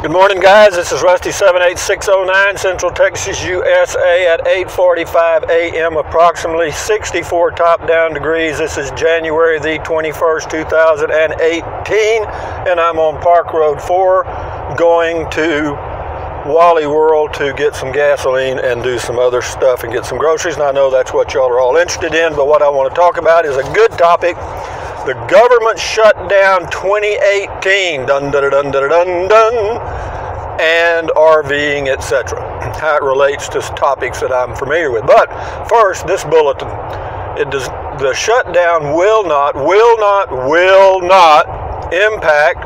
Good morning, guys. This is Rusty 78609, Central Texas, USA at 8:45 a.m. Approximately 64 top-down degrees. This is January the 21st, 2018, and I'm on Park Road 4 going to Wally World to get some gasoline and do some other stuff and get some groceries. And I know that's what y'all are all interested in, but what I want to talk about is a good topic. The government shutdown 2018, dun dun dun dun dun dun, and Rv'Ing, etc. How it relates to topics that I'm familiar with. But first, this bulletin. The shutdown will not impact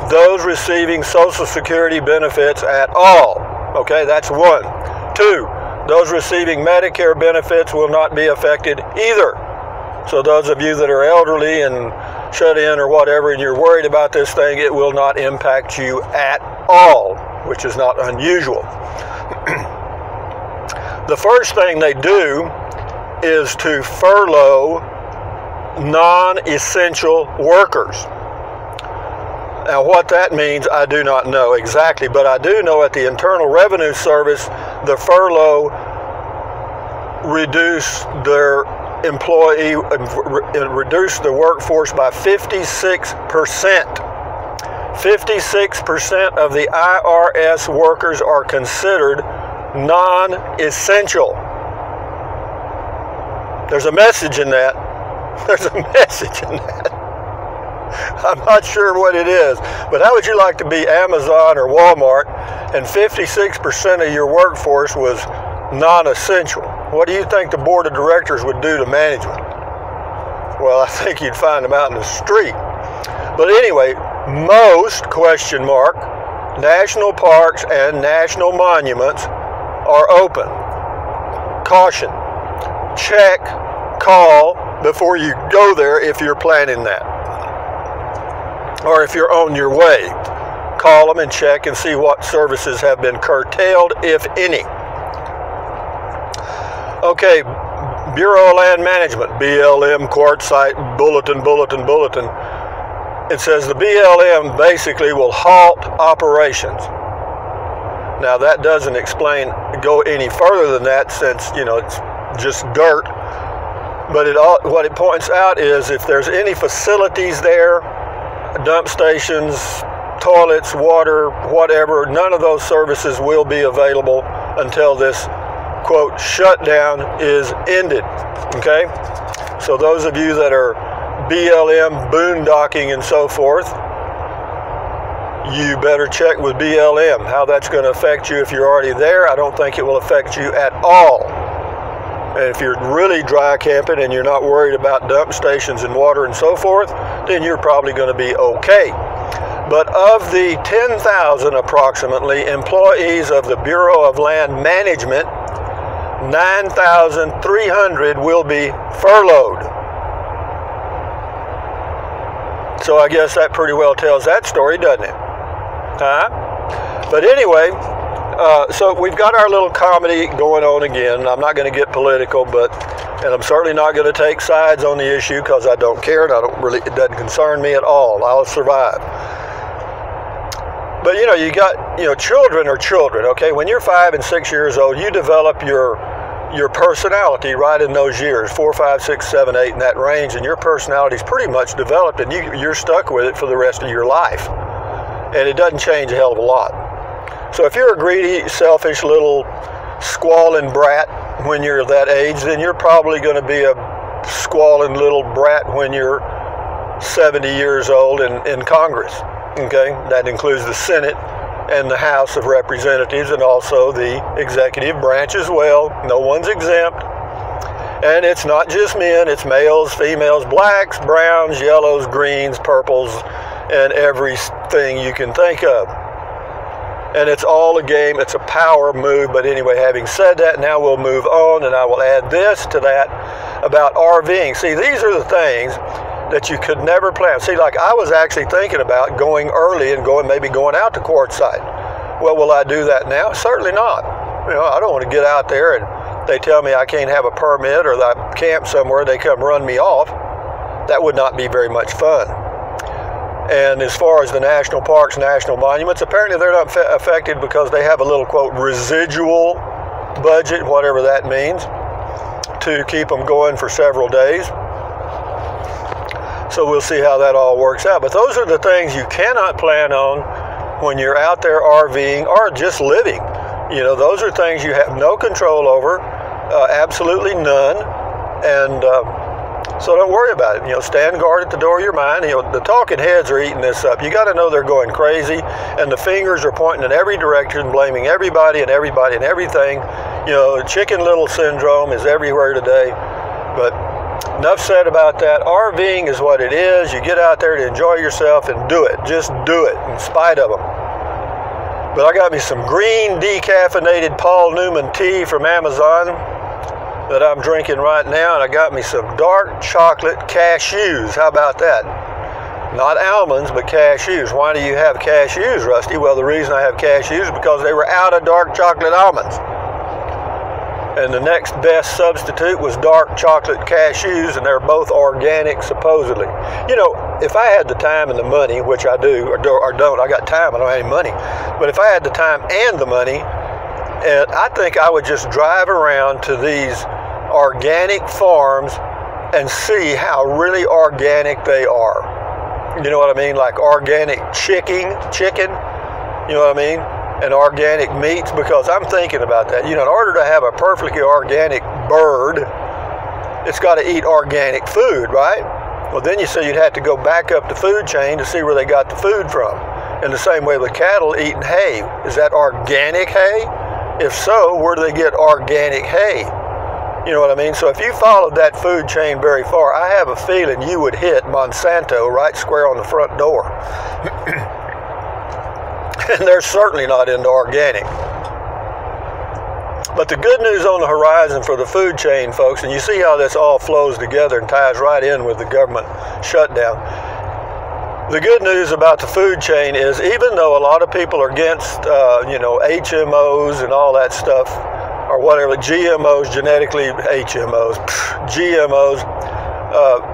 those receiving Social Security benefits at all. Okay, that's one. Two, those receiving Medicare benefits will not be affected either. So those of you that are elderly and shut in or whatever and you're worried about this thing, it will not impact you at all, which is not unusual. The first thing they do is to furlough non-essential workers. Now what that means, I do not know exactly, but I do know at the Internal Revenue Service, the furlough reduced their reduced the workforce by 56%. 56% of the IRS workers are considered non-essential. There's a message in that. There's a message in that. I'm not sure what it is, but how would you like to be Amazon or Walmart and 56% of your workforce was non-essential? What do you think the board of directors would do to management? Well, I think you'd find them out in the street. But anyway, most, question mark, national parks and national monuments are open. Caution, check, call before you go there if you're planning that. Or if you're on your way. Call them and check and see what services have been curtailed, if any. Okay, Bureau of Land Management, BLM, quartzite, bulletin. It says the BLM basically will halt operations. Now that doesn't go any further than that, since, you know, it's just dirt. But what it points out is if there's any facilities there, dump stations, toilets, water, whatever, none of those services will be available until this, quote, shutdown is ended. Okay? So those of you that are BLM, boondocking and so forth, you better check with BLM how that's going to affect you. If you're already there, I don't think it will affect you at all. And if you're really dry camping and you're not worried about dump stations and water and so forth, then you're probably going to be okay. But of the 10,000 approximately employees of the Bureau of Land Management, 9,300 will be furloughed. So I guess that pretty well tells that story, doesn't it? But anyway, so we've got our little comedy going on again. I'm not going to get political, and I'm certainly not going to take sides on the issue because I don't care and it doesn't concern me at all. I'll survive. But children are children, okay? When you're 5 and 6 years old, you develop your personality right in those years, 4, 5, 6, 7, 8, in that range, and your personality is pretty much developed, and you're stuck with it for the rest of your life. And it doesn't change a hell of a lot. So if you're a greedy, selfish little squalling brat when you're that age, then you're probably going to be a squalling little brat when you're 70 years old in Congress. Okay, that includes the Senate and the House of Representatives and also the executive branch as well. No one's exempt. And it's not just men, it's males, females, blacks, browns, yellows, greens, purples, and everything you can think of. And it's all a game, it's a power move. But anyway, having said that, now we'll move on, and I will add this to that about Rv'Ing. See, these are the things that you could never plan. See, like I was actually thinking about going early and maybe going out to quartzite. Well, will I do that now? Certainly not. You know, I don't want to get out there and they tell me I can't have a permit, or that I camp somewhere, they come run me off. That would not be very much fun. And as far as the national parks, national monuments, apparently they're not affected because they have a little, quote, residual budget, whatever that means, to keep them going for several days. So we'll see how that all works out. But those are the things you cannot plan on when you're out there RVing or just living. You know, those are things you have no control over, absolutely none. And so don't worry about it. You know, stand guard at the door of your mind. You know, the talking heads are eating this up. You got to know they're going crazy, and the fingers are pointing in every direction, blaming everybody and everybody and everything. You know, Chicken Little syndrome is everywhere today. But enough said about that. RVing is what it is. You get out there to enjoy yourself and do it. Just do it in spite of them. But I got me some green decaffeinated Paul Newman tea from Amazon that I'm drinking right now, and I got me some dark chocolate cashews. How about that? Not almonds, but cashews. Why do you have cashews, Rusty? Well, the reason I have cashews is because they were out of dark chocolate almonds. And the next best substitute was dark chocolate cashews, and they're both organic, supposedly. You know, if I had the time and the money, which I do, or don't, I got time, I don't have any money. But if I had the time and the money, and I think I would just drive around to these organic farms and see how really organic they are. You know what I mean? Like organic chicken, you know what I mean? And organic meats, because I'm thinking about that. You know, in order to have a perfectly organic bird, it's got to eat organic food, right? Well, then you say you'd have to go back up the food chain to see where they got the food from. In the same way with cattle eating hay. Is that organic hay? If so, where do they get organic hay? You know what I mean? So if you followed that food chain very far, I have a feeling you would hit Monsanto right square on the front door. And they're certainly not into organic. But the good news on the horizon for the food chain, folks, and you see how this all flows together and ties right in with the government shutdown. The good news about the food chain is, even though a lot of people are against, you know, HMOs and all that stuff, or whatever, GMOs, genetically, HMOs, GMOs,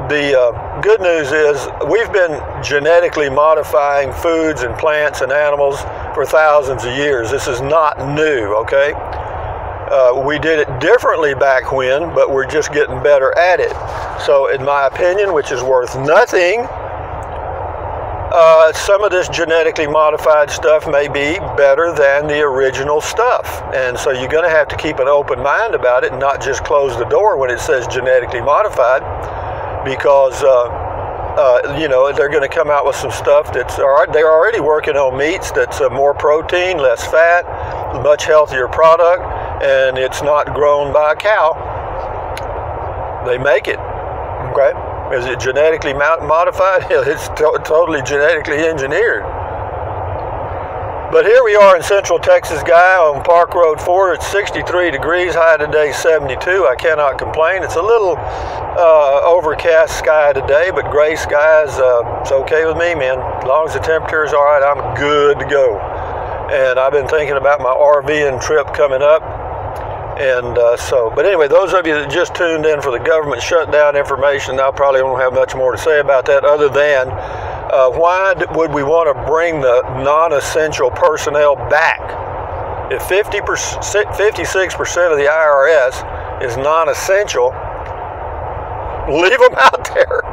the good news is we've been genetically modifying foods and plants and animals for thousands of years. This is not new, okay? We did it differently back when, but we're just getting better at it. So in my opinion, which is worth nothing, some of this genetically modified stuff may be better than the original stuff. And so you're going to have to keep an open mind about it and not just close the door when it says genetically modified, because, you know, they're going to come out with some stuff that's, they're already working on meats that's more protein, less fat, much healthier product, and it's not grown by a cow. They make it, okay? Is it genetically modified? It's totally genetically engineered. But here we are in Central Texas, guy, on Park Road 4. It's 63 degrees, high today 72. I cannot complain. It's a little overcast sky today, but gray skies, it's okay with me, man. As long as the temperature is all right, I'm good to go. And I've been thinking about my RVing trip coming up. And but anyway, those of you that just tuned in for the government shutdown information, I probably don't have much more to say about that, other than why would we want to bring the non-essential personnel back? If 56% of the IRS is non-essential, leave them out there.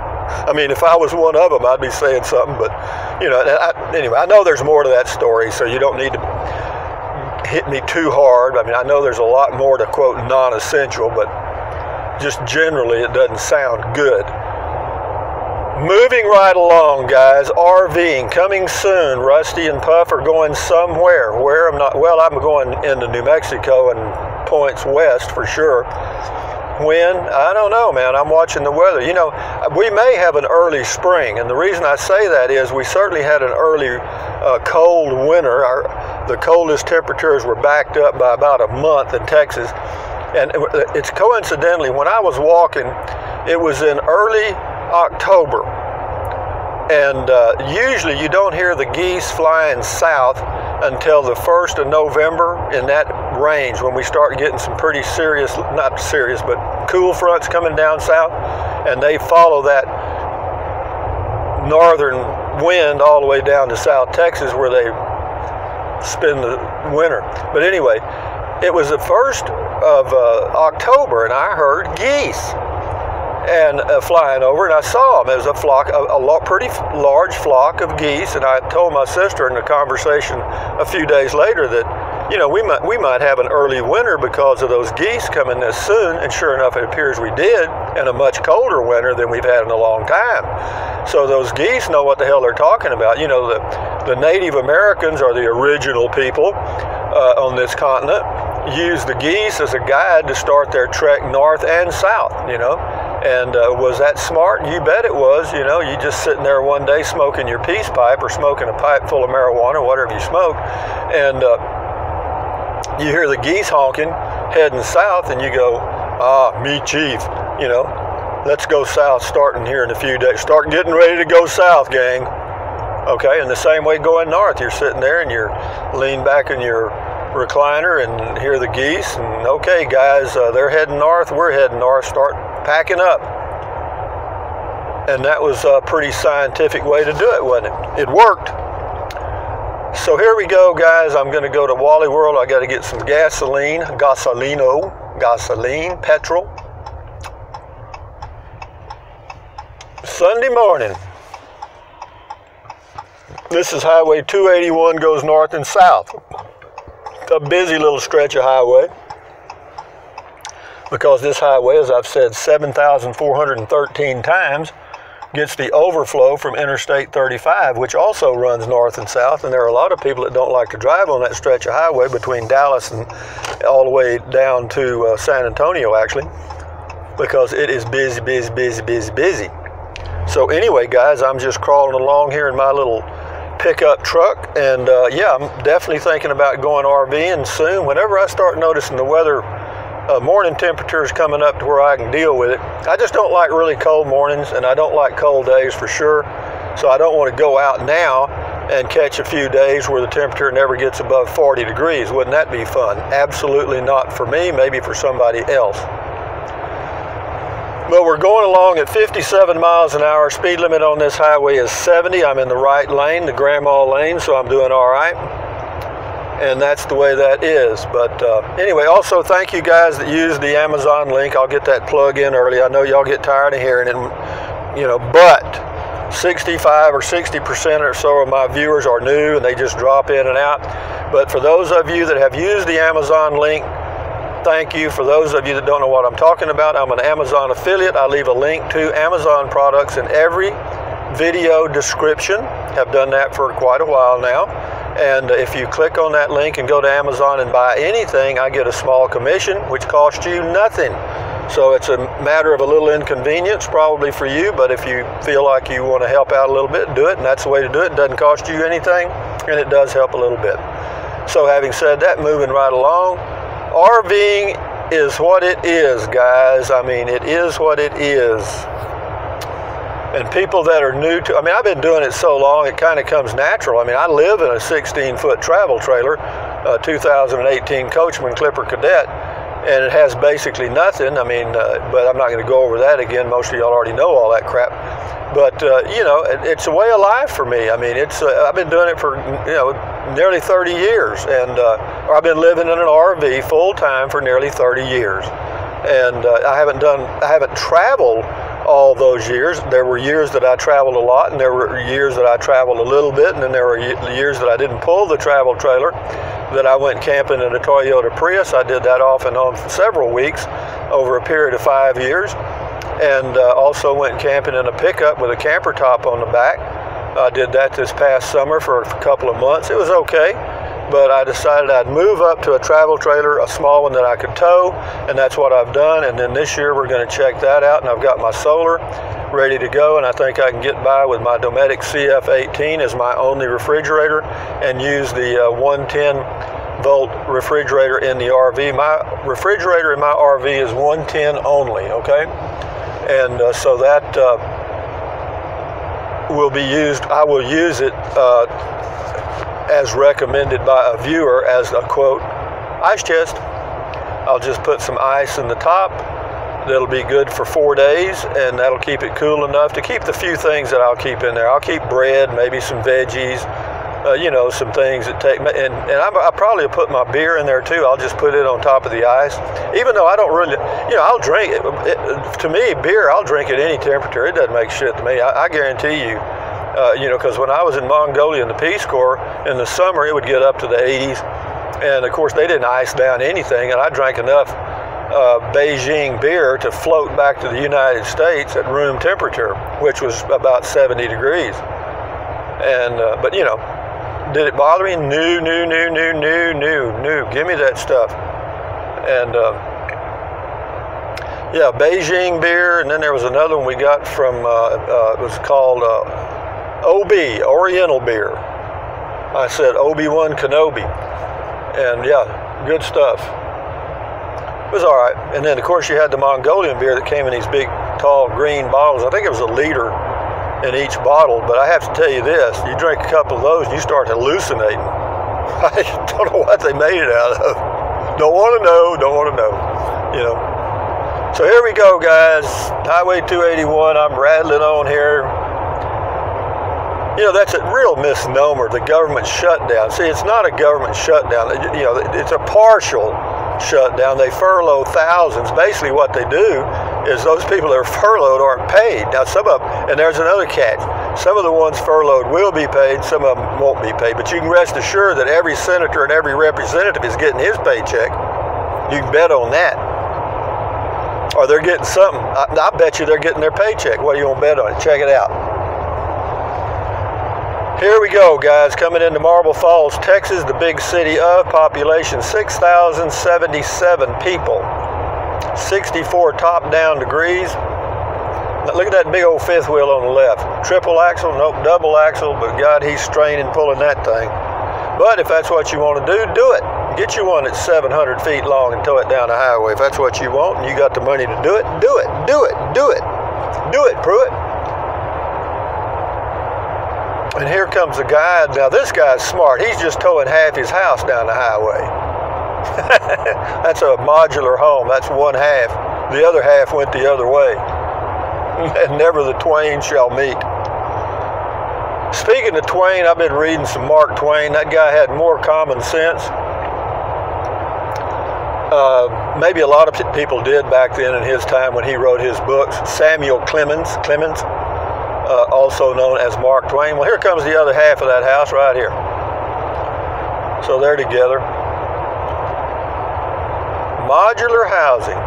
I mean, if I was one of them, I'd be saying something, but, you know, anyway, I know there's more to that story, so you don't need to hit me too hard. I mean, I know there's a lot more to quote non-essential, but just generally it doesn't sound good. Moving right along, guys, RVing coming soon. Rusty and Puff are going somewhere. Where? I'm not, well, I'm going into New Mexico and points west for sure. When? I don't know, man. I'm watching the weather. You know, we may have an early spring, and the reason I say that is we certainly had an early cold winter. The coldest temperatures were backed up by about a month in Texas, and it's coincidentally, when I was walking, it was in early October, and usually you don't hear the geese flying south until the 1st of November, in that range, when we start getting some pretty serious, not serious, but cool fronts coming down south, and they follow that northern wind all the way down to South Texas where they spend the winter. But anyway, it was the 1st of October, and I heard geese and flying over, and I saw them. It was a flock, pretty large flock of geese, and I told my sister in the conversation a few days later that, you know, we might have an early winter because of those geese coming this soon, and sure enough, it appears we did, and a much colder winter than we've had in a long time. So those geese know what the hell they're talking about. You know, the Native Americans are the original people on this continent, used the geese as a guide to start their trek north and south, you know. And was that smart? You bet it was. You know, you just sitting there one day smoking your peace pipe or smoking a pipe full of marijuana, whatever you smoke, and you hear the geese honking, heading south, and you go, me chief, you know, let's go south starting here in a few days. Start getting ready to go south, gang. Okay, and the same way going north. You're sitting there and you're lean back in your recliner and hear the geese, and okay, guys, they're heading north, we're heading north, start packing up. And that was a pretty scientific way to do it, wasn't it? It worked. So here we go, guys. I'm going to go to Wally World. I got to get some gasoline, petrol. Sunday morning. This is Highway 281, goes north and south. A busy little stretch of highway, because this highway, as I've said 7,413 times, gets the overflow from Interstate 35, which also runs north and south, and there are a lot of people that don't like to drive on that stretch of highway between Dallas and all the way down to San Antonio, actually, because it is busy, busy, busy, busy, busy. So anyway, guys, I'm just crawling along here in my little pickup truck, and yeah, I'm definitely thinking about going RVing soon. Whenever I start noticing the weather, morning temperatures coming up to where I can deal with it. I just don't like really cold mornings, and I don't like cold days for sure, so I don't want to go out now and catch a few days where the temperature never gets above 40 degrees. Wouldn't that be fun? Absolutely not for me, maybe for somebody else. But we're going along at 57 miles an hour. Speed limit on this highway is 70. I'm in the right lane, the grandma lane, so I'm doing all right. And that's the way that is. But anyway, also thank you guys that used the Amazon link. I'll get that plug in early. I know y'all get tired of hearing it, you know, but 65 or 60% or so of my viewers are new and they just drop in and out. But for those of you that have used the Amazon link, thank you. For those of you that don't know what I'm talking about, I'm an Amazon affiliate. I leave a link to Amazon products in every video description. Have done that for quite a while now. And if you click on that link and go to Amazon and buy anything, I get a small commission, which costs you nothing. So it's a matter of a little inconvenience probably for you, but if you feel like you want to help out a little bit, do it, and that's the way to do it. It doesn't cost you anything, and it does help a little bit. So having said that, moving right along, RVing is what it is, guys. I mean, it is what it is. And people that are new to, I mean, I've been doing it so long, it kind of comes natural. I mean, I live in a 16-foot travel trailer, 2018 Coachman Clipper Cadet, and it has basically nothing. I mean, but I'm not going to go over that again. Most of y'all already know all that crap. But, you know, it's a way of life for me. I mean, it's I've been doing it for, you know, nearly 30 years. And I've been living in an RV full-time for nearly 30 years. And I haven't traveled all those years. There were years that I traveled a lot, and there were years that I traveled a little bit, and then there were years that I didn't pull the travel trailer, that I went camping in a Toyota Prius. I did that off and on for several weeks over a period of 5 years, and also went camping in a pickup with a camper top on the back. I did that this past summer for a couple of months. It was okay, but I decided I'd move up to a travel trailer, a small one that I could tow, and that's what I've done. And then this year we're going to check that out, and I've got my solar ready to go, and I think I can get by with my Dometic CF18 as my only refrigerator and use the 110-volt refrigerator in the RV. My refrigerator in my RV is 110 only, okay? And so that will be used. I will use it as recommended by a viewer as a, quote, ice chest. I'll just put some ice in the top that'll be good for 4 days, and that'll keep it cool enough to keep the few things that I'll keep in there. I'll keep bread, maybe some veggies, you know, some things that take, and I probably put my beer in there too. I'll just put it on top of the ice, even though I don't really, you know, I'll drink it. To me, beer, I'll drink at any temperature. It doesn't make shit to me. I guarantee you, you know, because when I was in Mongolia in the Peace Corps, in the summer, it would get up to the 80s, and of course they didn't ice down anything, and I drank enough Beijing beer to float back to the United States at room temperature, which was about 70 degrees. And but you know, did it bother me? No. Give me that stuff. And yeah, Beijing beer, and then there was another one we got from it was called OB, Oriental beer. I said Obi-Wan Kenobi, and yeah, good stuff. It was all right. And then, of course, you had the Mongolian beer that came in these big, tall, green bottles. I think it was a liter in each bottle. But I have to tell you this, you drink a couple of those and you start hallucinating. I don't know what they made it out of. Don't want to know, you know. So here we go, guys. Highway 281, I'm rattling on here. You know, that's a real misnomer, the government shutdown. See, it's not a government shutdown. You know, it's a partial shutdown. They furlough thousands. Basically what they do is those people that are furloughed aren't paid. Now some of them, and there's another catch, some of the ones furloughed will be paid, some of them won't be paid. But you can rest assured that every senator and every representative is getting his paycheck. You can bet on that. Or they're getting something. I bet you they're getting their paycheck. What do you want to bet on it? Check it out. Here we go, guys, coming into Marble Falls, Texas, the big city of population 6,077 people, 64 top-down degrees. Now, look at that big old fifth wheel on the left. Triple axle, nope, double axle, but God, he's straining pulling that thing. But if that's what you want to do, do it. Get you one that's 700 feet long and tow it down the highway. If that's what you want and you got the money to do it, do it, do it, do it. Do it, Pruitt. And here comes a guy. Now this guy's smart. He's just towing half his house down the highway. That's a modular home. That's one half. The other half went the other way. And never the twain shall meet. Speaking of Twain, I've been reading some Mark Twain. That guy had more common sense. Maybe a lot of people did back then in his time when he wrote his books. Samuel Clemens. Also known as Mark Twain. Well, here comes the other half of that house right here. So they're together. Modular housing.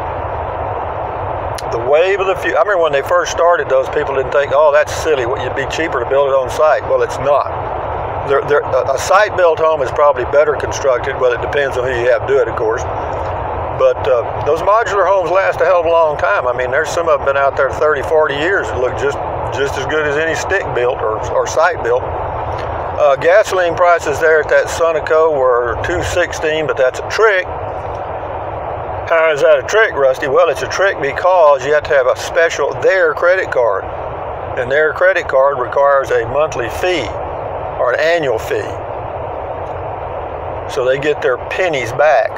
The wave of the future. I remember when they first started, those people didn't think, oh, that's silly. It'd be cheaper to build it on site. Well, it's not. A site-built home is probably better constructed. Well, it depends on who you have do it, of course. But those modular homes last a hell of a long time. I mean, there's some of them been out there 30, 40 years that look just as good as any stick built or site built. Gasoline prices there at that Sunoco were $2.16, but that's a trick. How is that a trick, Rusty? Well, it's a trick because you have to have a special, their credit card. And their credit card requires a monthly fee or an annual fee. So they get their pennies back.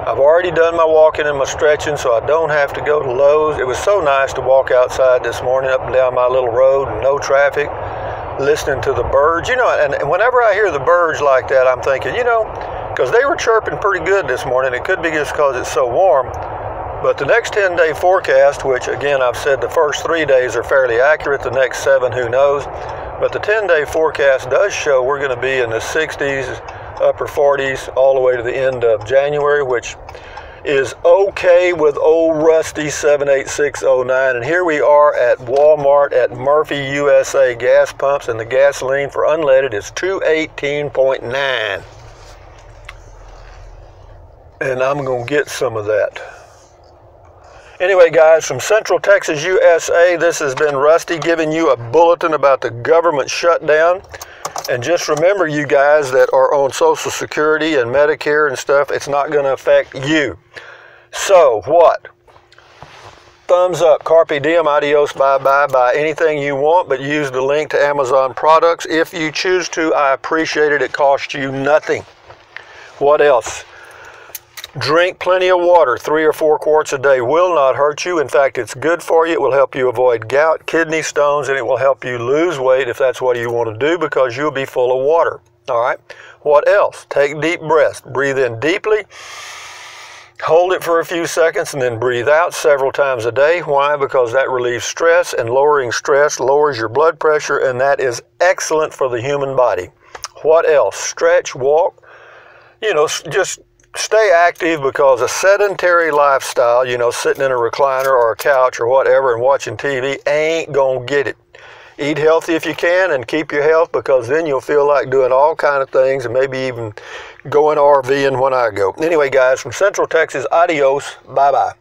I've already done my walking and my stretching, so I don't have to go to Lowe's. It was so nice to walk outside this morning up and down my little road and no traffic, listening to the birds. You know, and whenever I hear the birds like that, I'm thinking, you know, because they were chirping pretty good this morning. It could be just because it's so warm. But the next 10-day forecast, which again I've said the first 3 days are fairly accurate, the next 7, who knows. But the 10-day forecast does show we're going to be in the 60s, upper 40s, all the way to the end of January, which is okay with old Rusty 78609. And here we are at Walmart at Murphy USA gas pumps, and the gasoline for unleaded is $2.18.9. And I'm going to get some of that. Anyway, guys, from Central Texas, USA, this has been Rusty giving you a bulletin about the government shutdown. And just remember, you guys that are on Social Security and Medicare and stuff, it's not going to affect you. So, what? Thumbs up, carpe diem, adios, bye-bye, buy anything you want, but use the link to Amazon products. If you choose to, I appreciate it. It costs you nothing. What else? Drink plenty of water. 3 or 4 quarts a day will not hurt you. In fact, it's good for you. It will help you avoid gout, kidney stones, and it will help you lose weight if that's what you want to do, because you'll be full of water. All right? What else? Take deep breaths. Breathe in deeply. Hold it for a few seconds and then breathe out several times a day. Why? Because that relieves stress, and lowering stress lowers your blood pressure, and that is excellent for the human body. What else? Stretch, walk. Just stay active, because a sedentary lifestyle, sitting in a recliner or a couch or whatever and watching TV ain't gonna get it. Eat healthy if you can and keep your health, because then you'll feel like doing all kind of things and maybe even going RVing when I go. Anyway, guys, from Central Texas, adios. Bye-bye.